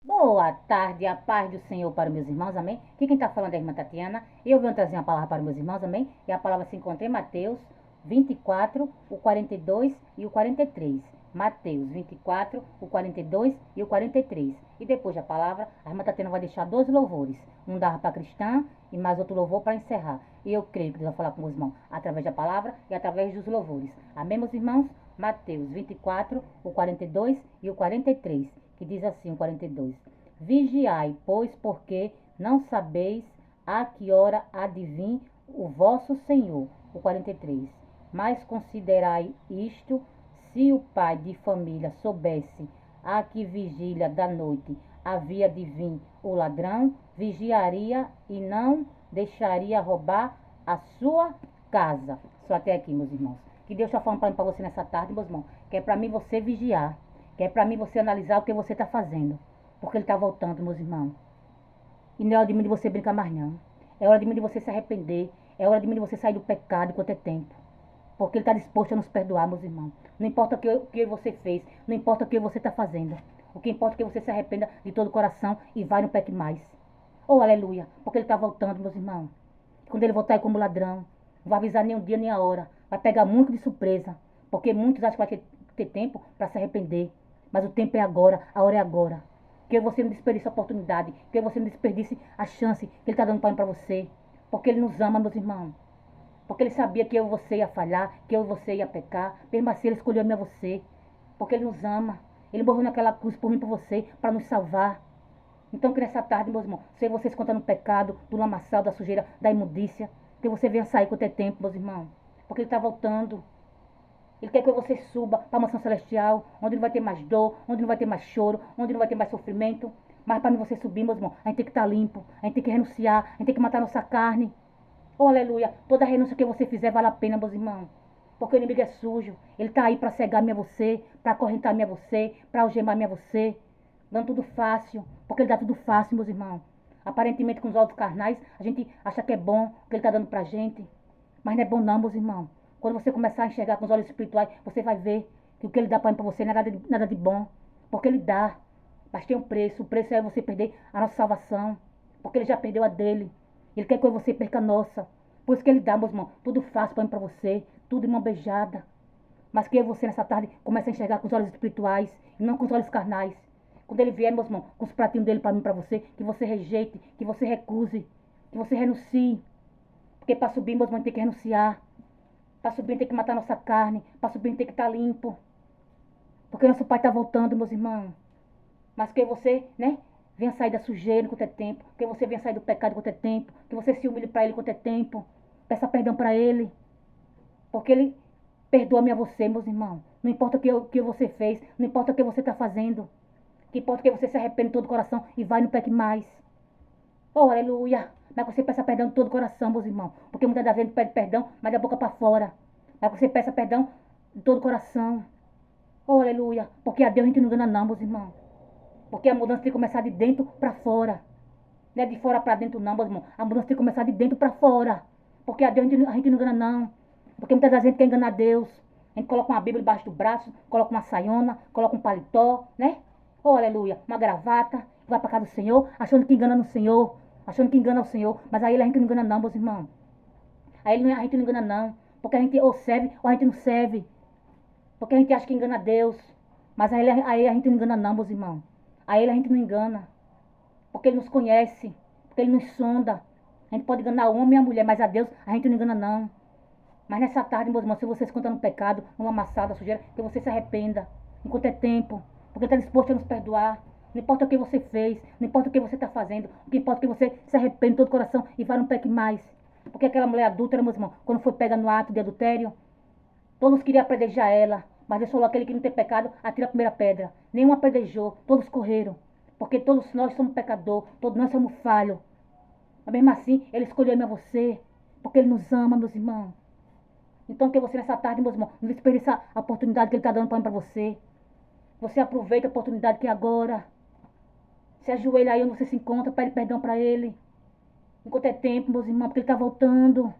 Boa tarde, a paz do Senhor para os meus irmãos, amém? Aqui quem está falando é a irmã Tatiana. Eu venho trazer uma palavra para os meus irmãos, amém? E a palavra se encontra em Mateus 24, o 42 e o 43. Mateus 24, o 42 e o 43. E depois da palavra, a irmã Tatiana vai deixar 12 louvores. Um da harpa cristã e mais outro louvor para encerrar. E eu creio que Deus vai falar com os irmãos através da palavra e através dos louvores. Amém, meus irmãos? Mateus 24, o 42 e o 43, que diz assim, o 42. Vigiai, pois, porque não sabeis a que hora há de vir o vosso Senhor. O 43. Mas considerai isto, se o pai de família soubesse a que vigília da noite havia de vir o ladrão, vigiaria e não deixaria roubar a sua casa. Só até aqui, meus irmãos. Que Deus está falando para você nessa tarde, meus irmãos, que é para mim você vigiar, que é para mim você analisar o que você está fazendo, porque ele está voltando, meus irmãos. E não é hora de mim de você brincar mais não. É hora de mim de você se arrepender, é hora de mim de você sair do pecado enquanto é tempo, porque ele está disposto a nos perdoar, meus irmãos. Não importa o que você fez, não importa o que você está fazendo, o que importa é que você se arrependa de todo o coração e vai no peque mais. Oh, aleluia, porque ele está voltando, meus irmãos. Quando ele voltar é como ladrão, não vai avisar nem o dia nem a hora, vai pegar muito de surpresa, porque muitos acham que vai ter tempo para se arrepender, mas o tempo é agora, a hora é agora. Que você não desperdice a oportunidade, que você não desperdice a chance que ele está dando para você, porque ele nos ama, meus irmãos. Porque ele sabia que eu e você ia falhar, que eu e você ia pecar, mesmo assim ele escolheu a mim e você, porque ele nos ama. Ele morreu naquela cruz por mim e por você, para nos salvar. Então que nessa tarde, meus irmãos, se você se conta no pecado, do lamaçal, da sujeira, da imundícia, que você venha sair quanto é tempo, meus irmãos. Porque ele está voltando. Ele quer que você suba para a mansão celestial, onde não vai ter mais dor, onde não vai ter mais choro, onde não vai ter mais sofrimento. Mas para você subir, meus irmãos, a gente tem que estar limpo, a gente tem que renunciar, a gente tem que matar nossa carne. Oh, aleluia. Toda renúncia que você fizer vale a pena, meus irmãos. Porque o inimigo é sujo. Ele está aí para cegar-me a você, para acorrentar-me a você, para algemar-me a você. Dando tudo fácil. Porque ele dá tudo fácil, meus irmãos. Aparentemente, com os olhos carnais, a gente acha que é bom o que ele está dando para a gente. Mas não é bom não, meus irmãos. Quando você começar a enxergar com os olhos espirituais, você vai ver que o que ele dá para você não é nada de bom. Porque ele dá. Mas tem um preço. O preço é você perder a nossa salvação. Porque ele já perdeu a dele. Ele quer que você perca a nossa. Por isso que ele dá, meus irmãos, tudo fácil para você, tudo de mão beijada. Mas que você nessa tarde comece a enxergar com os olhos espirituais e não com os olhos carnais. Quando ele vier, meus irmãos, com os pratinhos dele para mim, para você, que você rejeite, que você recuse, que você renuncie. Porque para subir, meus irmãos, tem que renunciar. Para subir, tem que matar nossa carne. Para subir, tem que estar limpo. Porque nosso Pai está voltando, meus irmãos. Mas que você, né, venha sair da sujeira enquanto é tempo. Que você venha sair do pecado enquanto é tempo. Que você se humilhe para Ele enquanto é tempo. Peça perdão para Ele. Porque Ele perdoa-me a você, meus irmãos. Não importa o que você fez. Não importa o que você está fazendo. O que importa é que você se arrepende de todo o coração e vai no peque mais. Oh, aleluia. Mas você peça perdão de todo o coração, meus irmãos. Porque muitas das vezes pede perdão, mas da boca para fora. Mas você peça perdão de todo o coração. Oh, aleluia. Porque a Deus a gente não engana não, meus irmãos. Porque a mudança tem que começar de dentro para fora. Não é de fora para dentro não, meus irmãos. A mudança tem que começar de dentro para fora. Porque a Deus a gente não engana não. Porque muitas vezes a gente quer enganar Deus. A gente coloca uma Bíblia embaixo do braço, coloca uma saiona, coloca um paletó, né? Oh, aleluia. Uma gravata. Vai para casa do Senhor, achando que engana no Senhor. Achando que engana o Senhor. Mas aí a gente não engana não, meus irmãos. Aí a gente não engana não. Porque a gente ou serve ou a gente não serve. Porque a gente acha que engana Deus. Mas aí a gente não engana não, meus irmãos. A Ele a gente não engana. Porque Ele nos conhece. Porque Ele nos sonda. A gente pode enganar o homem e a mulher, mas a Deus a gente não engana não. Mas nessa tarde, meus irmãos, se você se conta no pecado, numa amassada, sujeira, que você se arrependa. Enquanto é tempo. Porque Ele está disposto a nos perdoar. Não importa o que você fez. Não importa o que você está fazendo. O que importa é que você se arrependa de todo o coração e vá no peque mais. Porque aquela mulher adúltera, meus irmãos, quando foi pega no ato de adultério, todos queriam apedrejar ela. Mas Deus falou, aquele que não tem pecado, atira a primeira pedra. Nenhum apedrejou, todos correram. Porque todos nós somos pecadores, todos nós somos falhos. Mas mesmo assim, Ele escolheu a você, porque Ele nos ama, meus irmãos. Então que você nessa tarde, meus irmãos, não desperdice a oportunidade que Ele está dando para você. Você aproveita a oportunidade que é agora. Se ajoelha aí onde você se encontra, pede perdão para Ele. Enquanto é tempo, meus irmãos, porque Ele está voltando.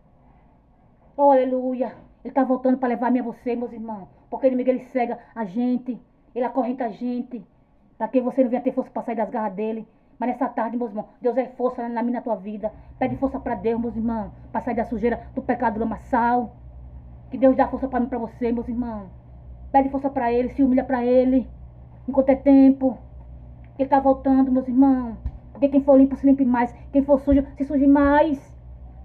Oh, aleluia. Ele está voltando para levar-me a você, meus irmãos. Porque o inimigo ele cega a gente. Ele acorrenta a gente. Para que você não venha ter força para sair das garras dele. Mas nessa tarde, meus irmãos, Deus é força na minha, na tua vida. Pede força para Deus, meus irmãos, para sair da sujeira, do pecado do lamaçal. Que Deus dá força para mim, para você, meus irmãos. Pede força para Ele, se humilha para Ele. Enquanto é tempo. Ele está voltando, meus irmãos. Porque quem for limpo se limpe mais. Quem for sujo se suje mais.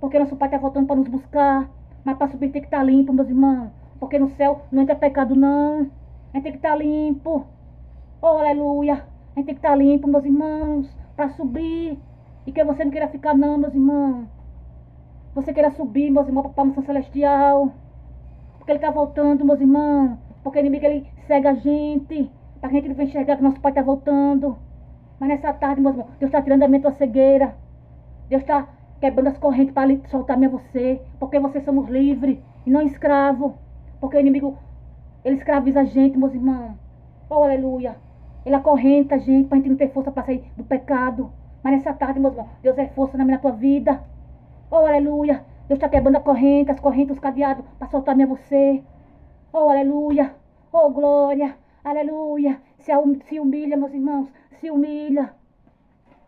Porque nosso Pai está voltando para nos buscar. Mas para subir tem que estar limpo, meus irmãos. Porque no céu não entra pecado, não. A gente tem que estar limpo. Oh, aleluia. A gente tem que estar limpo, meus irmãos. Para subir. E que você não queira ficar, não, meus irmãos. Você queira subir, meus irmãos, para a mansão celestial. Porque Ele está voltando, meus irmãos. Porque o inimigo, ele cega a gente. Para que a gente não venha enxergar que nosso Pai está voltando. Mas nessa tarde, meus irmãos, Deus está tirando da minha tua cegueira. Deus está quebrando as correntes para soltar-me a você. Porque vocês somos livres e não escravos. Porque o inimigo, ele escraviza a gente, meus irmãos. Oh, aleluia. Ele acorrenta a gente para a gente não ter força para sair do pecado. Mas nessa tarde, meus irmãos, Deus é força na minha tua vida. Oh, aleluia. Deus está quebrando as correntes, os cadeados para soltar-me a você. Oh, aleluia. Oh, glória. Aleluia. Se humilha, meus irmãos. Se humilha.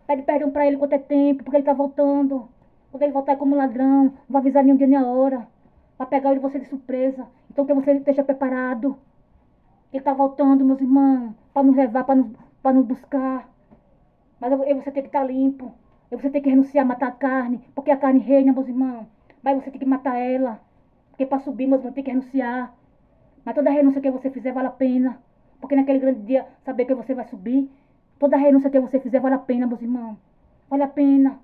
Pede perdão para Ele quanto é tempo, porque Ele está voltando. Quando Ele voltar é como um ladrão. Não vai avisar nenhum dia nem a hora. Vai pegar ele você de surpresa. Então que você esteja preparado. Ele está voltando, meus irmãos. Para nos levar, para nos buscar. Mas você tem que estar limpo. Você tem que renunciar, matar a carne. Porque a carne reina, meus irmãos. Mas você tem que matar ela. Porque para subir, meus irmãos, tem que renunciar. Mas toda renúncia que você fizer vale a pena. Porque naquele grande dia, saber que você vai subir. Toda renúncia que você fizer vale a pena, meus irmãos. Vale a pena.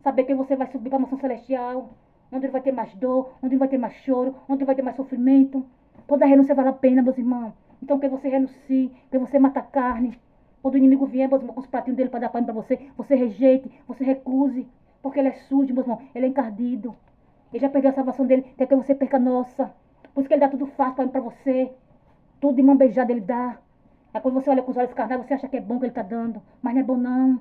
Saber que você vai subir para a mansão celestial. Onde não vai ter mais dor. Onde não vai ter mais choro. Onde não vai ter mais sofrimento. Toda renúncia vale a pena, meus irmãos. Então que você renuncie. Que você mata a carne. Quando o inimigo vier, meus irmãos, com os pratinhos dele para dar pano para você. Você rejeite. Você recuse. Porque ele é sujo, meus irmãos. Ele é encardido. Ele já perdeu a salvação dele. Quer que você perca a nossa. Por isso que ele dá tudo fácil para você. Tudo de mão beijada ele dá. Aí quando você olha com os olhos carnais, você acha que é bom que ele está dando. Mas não é bom, não.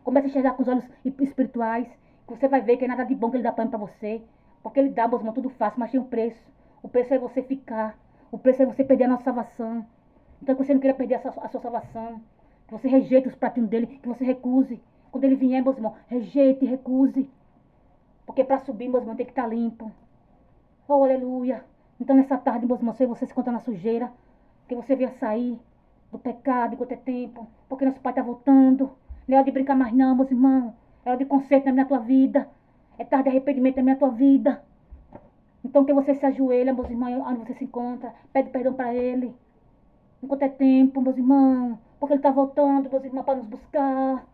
Comece a enxergar com os olhos espirituais. Que você vai ver que é nada de bom que ele dá para você. Porque ele dá, meus irmãos, tudo fácil, mas tem um preço. O preço é você ficar. O preço é você perder a nossa salvação. Então que você não queira perder a sua salvação. Que você rejeite os pratinhos dele. Que você recuse. Quando ele vier, meus irmãos, rejeite e recuse. Porque para subir, meus irmãos, tem que estar limpo. Oh, aleluia. Então nessa tarde, meus irmãos, você se encontra na sujeira. Que você venha sair do pecado enquanto é tempo. Porque nosso Pai está voltando. Não é hora de brincar mais não, meus irmãos. É hora de conserto na minha tua vida. É tarde de arrependimento na minha tua vida. Então que você se ajoelha, meus irmãos, onde você se encontra. Pede perdão para Ele. Enquanto é tempo, meus irmãos. Porque Ele está voltando, meus irmãos, para nos buscar.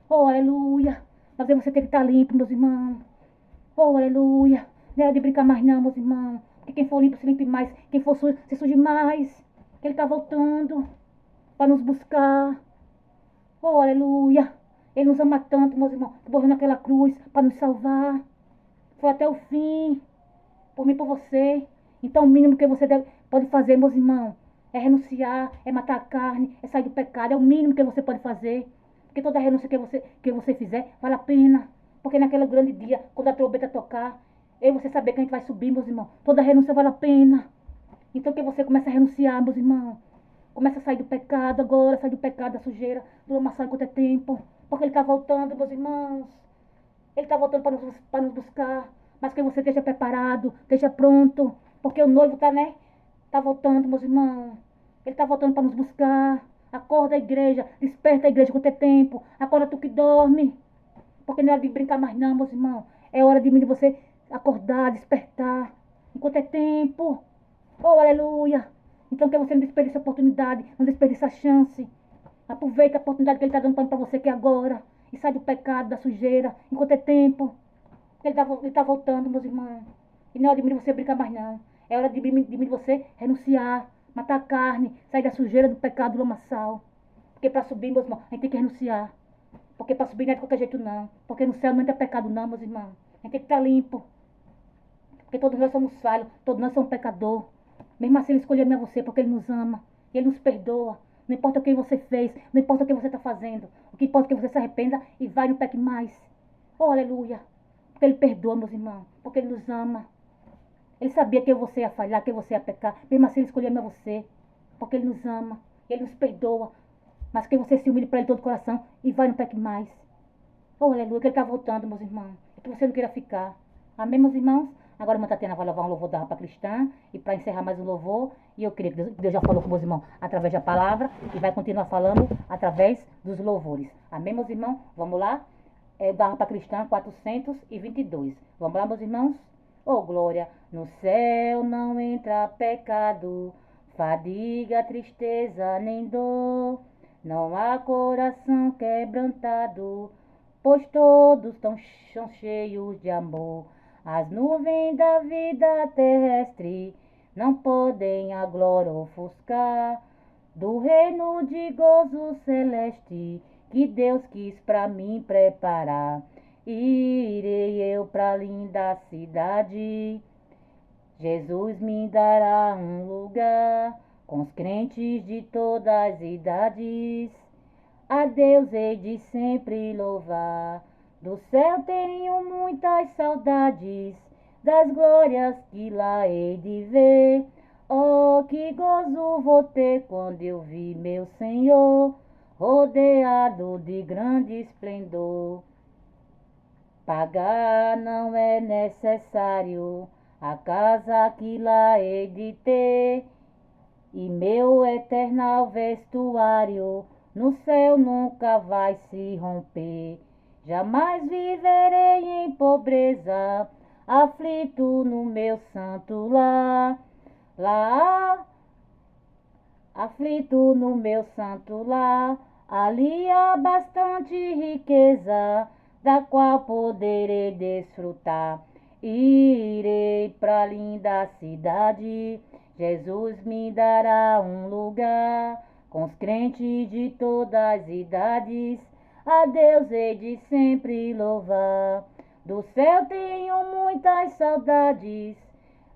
Oh, aleluia. Mas aí você tem que estar limpo, meus irmãos. Oh, aleluia. Não é hora de brincar mais não, meus irmãos. Porque quem for limpo se limpe mais. Quem for sujo se suje mais. Ele está voltando para nos buscar. Oh, aleluia. Ele nos ama tanto, meus irmãos. Morreu naquela cruz para nos salvar. Foi até o fim. Por mim e por você. Então o mínimo que você pode fazer, meus irmãos, é renunciar, é matar a carne, é sair do pecado. É o mínimo que você pode fazer. Porque toda renúncia que você fizer vale a pena. Porque naquele grande dia, quando a trombeta tocar, eu e você saber que a gente vai subir, meus irmãos. Toda renúncia vale a pena. Então que você comece a renunciar, meus irmãos. Começa a sair do pecado agora, sair do pecado, da sujeira, do lamaçal enquanto é tempo. Porque Ele está voltando, meus irmãos. Ele está voltando para nos buscar. Mas que você esteja preparado, esteja pronto. Porque o noivo está, né? Está voltando, meus irmãos. Ele está voltando para nos buscar. Acorda a igreja, desperta a igreja enquanto é tempo. Acorda tu que dorme. Porque não é hora de brincar mais não, meus irmãos. É hora de você acordar, despertar. Enquanto é tempo. Oh, aleluia. Então que você não desperdice a oportunidade, não desperdice a chance. Aproveita a oportunidade que Ele está dando para você que é agora. E sai do pecado, da sujeira, enquanto é tempo. Ele está voltando, meus irmãos. E não é hora de você brincar mais não. É hora de você renunciar, matar a carne, sair da sujeira, do pecado, do lamaçal. Porque para subir, meus irmãos, a gente tem que renunciar. Porque para subir não é de qualquer jeito não. Porque no céu não entra pecado não, meus irmãos. A gente tem que estar limpo. Porque todos nós somos falhos, todos nós somos pecadores. Mesmo assim Ele escolheu a você porque Ele nos ama. E Ele nos perdoa. Não importa o que você fez, não importa o que você está fazendo. O que importa é que você se arrependa e vai e não peque mais. Oh, aleluia. Porque Ele perdoa, meus irmãos. Porque Ele nos ama. Ele sabia que você ia falhar, que você ia pecar. Mesmo assim Ele escolheu a você. Porque Ele nos ama. Ele nos perdoa. Mas que você se humilhe para Ele todo o coração e vai, não peque mais. Oh, aleluia, que Ele está voltando, meus irmãos. É que você não queira ficar. Amém, meus irmãos? Agora a irmã Tatiana vai levar um louvor da Rapa Cristã. E para encerrar mais um louvor, e eu creio que Deus já falou com meus irmãos através da palavra e vai continuar falando através dos louvores. Amém, meus irmãos? Vamos lá? É da Rapa Cristã 422. Vamos lá, meus irmãos? Oh, glória! No céu não entra pecado, fadiga, tristeza nem dor. Não há coração quebrantado, pois todos são cheios de amor. As nuvens da vida terrestre não podem a glória ofuscar do reino de gozo celeste que Deus quis para mim preparar. Irei eu pra linda cidade, Jesus me dará um lugar com os crentes de todas as idades. A Deus hei de sempre louvar. Do céu tenho muitas saudades, das glórias que lá hei de ver. Oh, que gozo vou ter quando eu vi meu Senhor, rodeado de grande esplendor. Pagar não é necessário a casa que lá hei de ter, e meu eternal vestuário no céu nunca vai se romper. Jamais viverei em pobreza, aflito no meu santo lar. Lá, aflito no meu santo lar, ali há bastante riqueza, da qual poderei desfrutar. Irei pra linda cidade, Jesus me dará um lugar, com os crentes de todas as idades, a Deus hei de sempre louvar. Do céu tenho muitas saudades,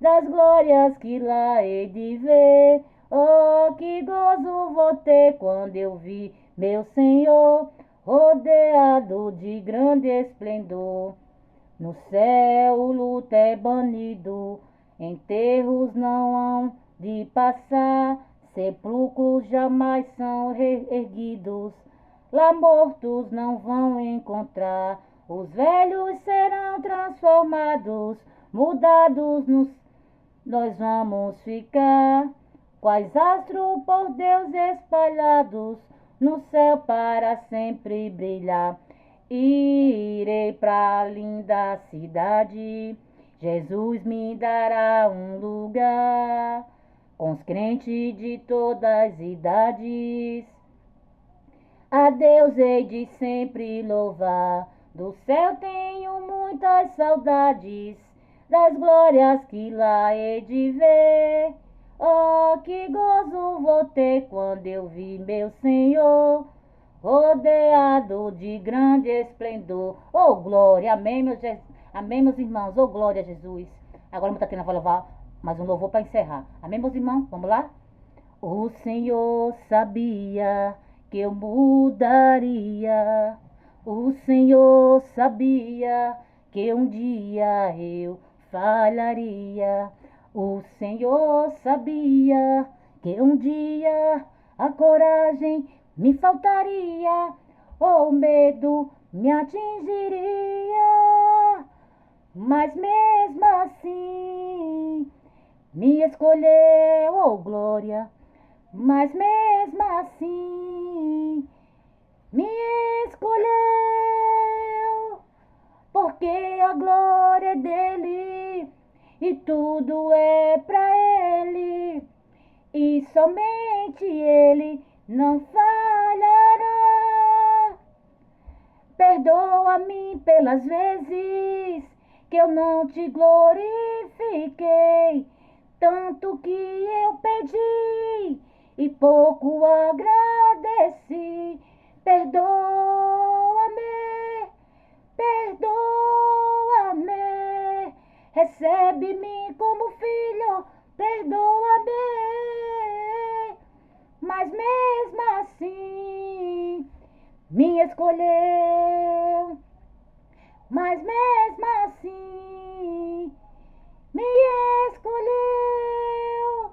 das glórias que lá hei de ver. Oh, que gozo vou ter quando eu vi meu Senhor, rodeado de grande esplendor. No céu o luto é banido, enterros não hão de passar, sepulcros jamais são erguidos, lá mortos não vão encontrar. Os velhos serão transformados, mudados nós vamos ficar, quais astros por Deus espalhados, no céu para sempre brilhar. Irei pra linda cidade, Jesus me dará um lugar, com os crentes de todas as idades. A Deus hei de sempre louvar, do céu tenho muitas saudades, das glórias que lá hei de ver. Oh, que gozo vou ter quando eu vi meu Senhor, rodeado de grande esplendor. Oh, glória, amém, amém, meus irmãos, oh, glória a Jesus. Agora a Tatiana vai louvar mais um louvor para encerrar. Amém, meus irmãos, vamos lá? O Senhor sabia que eu mudaria. O Senhor sabia que um dia eu falharia. O Senhor sabia que um dia a coragem me faltaria, o medo me atingiria. Mas mesmo assim me escolheu, oh glória. Mas mesmo assim me escolheu, porque a glória é dele e tudo é pra ele, e somente ele não falhará. Perdoa-me pelas vezes que eu não te glorifiquei, tanto que eu pedi e pouco agradeci. Perdoa-me, perdoa-me, recebe-me como filho, perdoa-me. Mas mesmo assim me escolheu, mas mesmo assim me escolheu,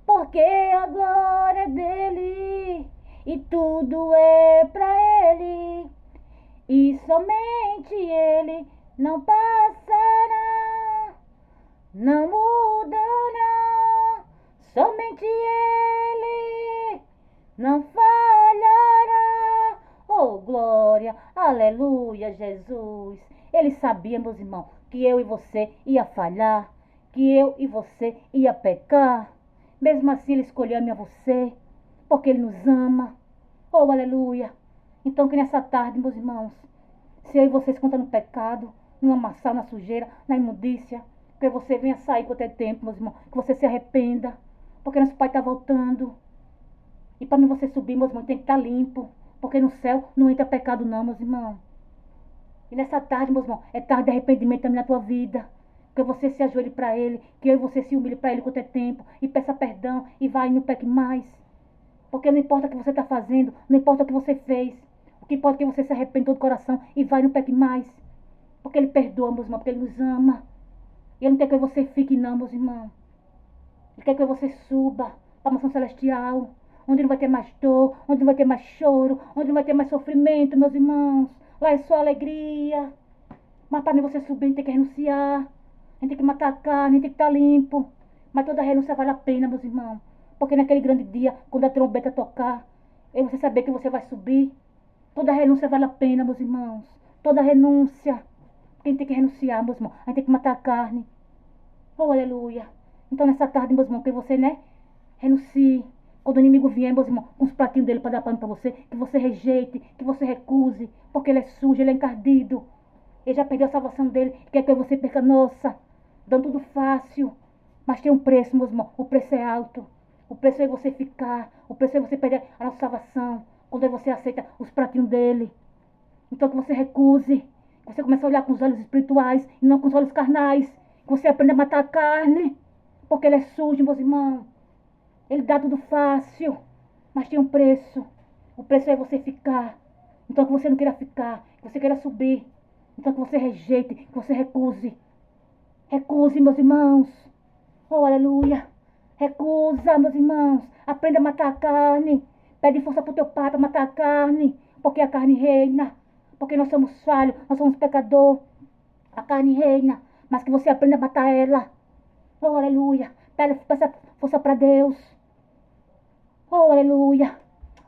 porque a glória é dele e tudo é pra Ele, e somente Ele não passará, não mudará, somente Ele não falhará. Oh, glória, aleluia, Jesus. Ele sabia, meus irmãos, que eu e você ia falhar, que eu e você ia pecar. Mesmo assim, Ele escolheu a mim e a você, porque Ele nos ama. Oh, aleluia. Então, que nessa tarde, meus irmãos, se eu e vocês contam no pecado, no amassar, na sujeira, na imundícia, que você venha sair por ter tempo, meus irmãos, que você se arrependa, porque nosso Pai está voltando. E para mim você subir, meus irmãos, tem que estar limpo, porque no céu não entra pecado não, meus irmãos. E nessa tarde, meus irmãos, é tarde de arrependimento também na tua vida. Que você se ajoelhe para Ele, que eu e você se humilhe para Ele quanto é tempo, e peça perdão, e vai e não peque mais. Porque não importa o que você está fazendo, não importa o que você fez. O que importa é que você se arrependa de todo o coração e vai e não peque mais. Porque Ele perdoa, meus irmãos, porque Ele nos ama. E Ele não quer que você fique não, meus irmãos. Ele quer que você suba para a mansão celestial, onde não vai ter mais dor, onde não vai ter mais choro, onde não vai ter mais sofrimento, meus irmãos. Lá é só alegria. Mas para mim você subir, a gente tem que renunciar. A gente tem que matar a carne, a gente tem que estar limpo. Mas toda renúncia vale a pena, meus irmãos. Porque naquele grande dia, quando a trombeta tocar, e você saber que você vai subir, toda renúncia vale a pena, meus irmãos. Toda renúncia. Porque a gente tem que renunciar, meus irmãos. A gente tem que matar a carne. Oh, aleluia. Então nessa tarde, meus irmãos, que você, renuncie. Quando o inimigo vier, meus irmãos, com os pratinhos dele para dar pano para você, que você rejeite, que você recuse, porque ele é sujo, ele é encardido. Ele já perdeu a salvação dele, quer que você perca a nossa. Dando tudo fácil. Mas tem um preço, meus irmãos. O preço é alto. O preço é você ficar. O preço é você perder a nossa salvação. Quando você aceita os pratinhos dele. Então que você recuse. Que você comece a olhar com os olhos espirituais e não com os olhos carnais. Que você aprenda a matar a carne. Porque ele é sujo, meus irmãos. Ele dá tudo fácil. Mas tem um preço. O preço é você ficar. Então que você não queira ficar. Que você queira subir. Então que você rejeite. Que você recuse. Recuse, meus irmãos. Oh, aleluia. Recusa, meus irmãos. Aprenda a matar a carne. Pede força pro teu pai para matar a carne. Porque a carne reina. Porque nós somos falhos. Nós somos pecador. A carne reina. Mas que você aprenda a matar ela. Oh, aleluia. Peça força para Deus. Oh, aleluia.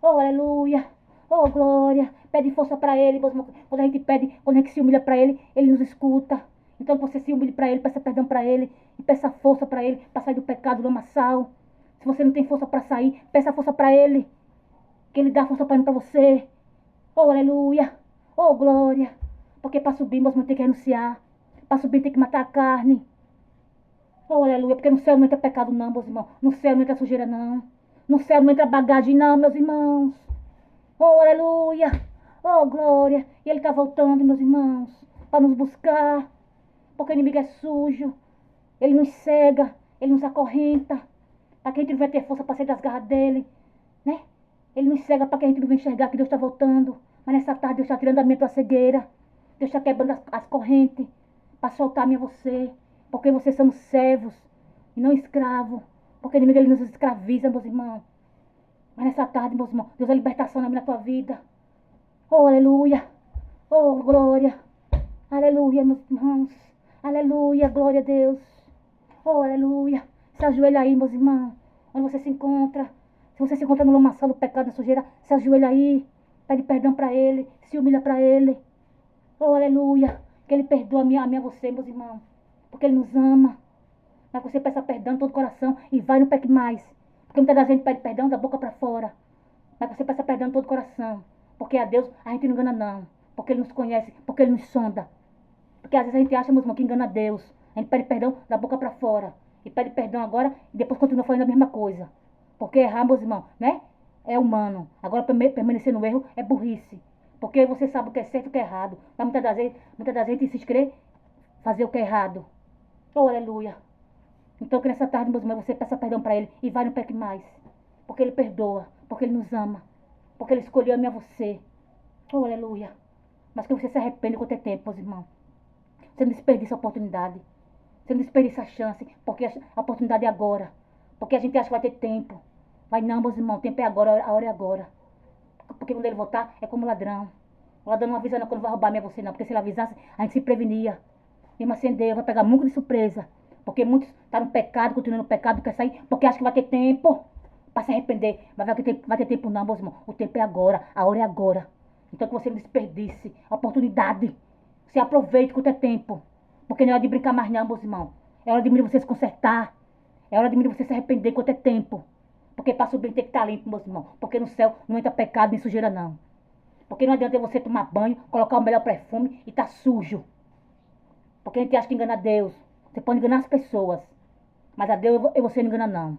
Oh, aleluia. Oh, glória. Pede força para Ele. Quando a gente pede, quando a gente se humilha para Ele, Ele nos escuta. Então você se humilhe para Ele, peça perdão para Ele. E peça força para Ele, para sair do pecado, do lamaçal. Se você não tem força para sair, peça força para Ele. Que Ele dá força para você. Oh, aleluia. Oh, glória. Porque para subir, nós vamos ter que renunciar. Para subir, tem que matar a carne. Oh, aleluia. Porque no céu não entra pecado, não, meus irmãos. No céu não entra sujeira, não. No céu não entra bagagem, não, meus irmãos. Oh, aleluia. Oh, glória. E Ele está voltando, meus irmãos, para nos buscar. Porque o inimigo é sujo. Ele nos cega. Ele nos acorrenta. Para que a gente não vai ter força para sair das garras dele. Né? Ele nos cega para que a gente não venha enxergar que Deus está voltando. Mas nessa tarde Deus está tirando a minha tua cegueira. Deus está quebrando as correntes. Para soltar a mim e você. Porque vocês somos servos e não escravos. Porque o inimigo ele nos escraviza, meus irmãos. Mas nessa tarde, meus irmãos, Deus é libertação na tua vida. Oh, aleluia. Oh, glória. Aleluia, meus irmãos. Aleluia, glória a Deus. Oh, aleluia. Se ajoelha aí, meus irmãos. Onde você se encontra. Se você se encontra no lamaçal do pecado, na sujeira, se ajoelha aí. Pede perdão para Ele. Se humilha para Ele. Oh, aleluia. Que Ele perdoa a mim e a você, meus irmãos. Porque Ele nos ama. Mas você peça perdão de todo o coração e vai no peque mais. Porque muitas das vezes pede perdão da boca para fora. Mas você peça perdão de todo o coração. Porque a Deus a gente não engana não. Porque Ele nos conhece, porque Ele nos sonda. Porque às vezes a gente acha, meus irmãos, que engana a Deus. A gente pede perdão da boca para fora. E pede perdão agora e depois continua fazendo a mesma coisa. Porque errar, meus irmãos, é humano. Agora permanecer no erro é burrice. Porque você sabe o que é certo e o que é errado. Mas muitas das vezes a gente insiste querer fazer o que é errado. Oh, aleluia. Então que nessa tarde, meus irmãos, você peça perdão para Ele e vai no peque mais. Porque Ele perdoa, porque Ele nos ama, porque Ele escolheu a mim e a você. Oh, aleluia. Mas que você se arrependa quanto é tempo, meus irmãos. Você não desperdiça a oportunidade. Você não desperdiça a chance, porque a oportunidade é agora. Porque a gente acha que vai ter tempo. Mas não, meus irmãos, o tempo é agora, a hora é agora. Porque quando ele voltar, é como ladrão. O ladrão não avisa não quando vai roubar minha você não. Porque se ele avisasse, a gente se prevenia. Mesmo assim, Deus vai pegar muito de surpresa. Porque muitos estão no pecado, continuam no pecado, quer sair, porque acham que vai ter tempo para se arrepender. Mas vai ter tempo não, meus irmãos. O tempo é agora, a hora é agora. Então que você não desperdice a oportunidade. Você aproveite quanto é tempo. Porque não é hora de brincar mais não, meus irmãos. É hora de você se consertar. É hora de você se arrepender quanto é tempo. Porque para subir tem que estar limpo, meus irmãos. Porque no céu não entra pecado nem sujeira, não. Porque não adianta você tomar banho, colocar o melhor perfume e tá sujo. Porque a gente acha que engana Deus. Você pode enganar as pessoas. Mas a Deus você não engana, não.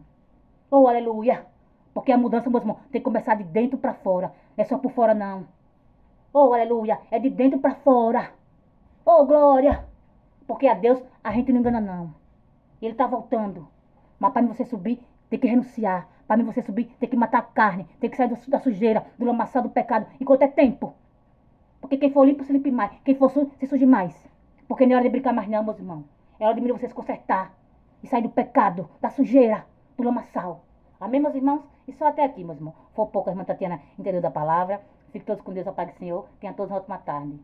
Oh, aleluia. Porque a mudança, meus irmãos, tem que começar de dentro para fora. Não é só por fora, não. Oh, aleluia. É de dentro para fora. Oh, glória. Porque a Deus a gente não engana, não. Ele está voltando. Mas para você subir, tem que renunciar. Para você subir, tem que matar a carne. Tem que sair da sujeira, do lamaçal do pecado. Enquanto é tempo. Porque quem for limpo, se limpe mais. Quem for sujo, se suje mais. Porque não é hora de brincar mais não, meus irmãos. É hora de você se consertar. E sair do pecado, da sujeira, do lamaçal. Amém, meus irmãos? E só até aqui, meus irmãos. Foi pouco, a irmã Tatiana entendeu da palavra. Fique todos com Deus, a paz do Senhor. Tenha todos uma ótima tarde.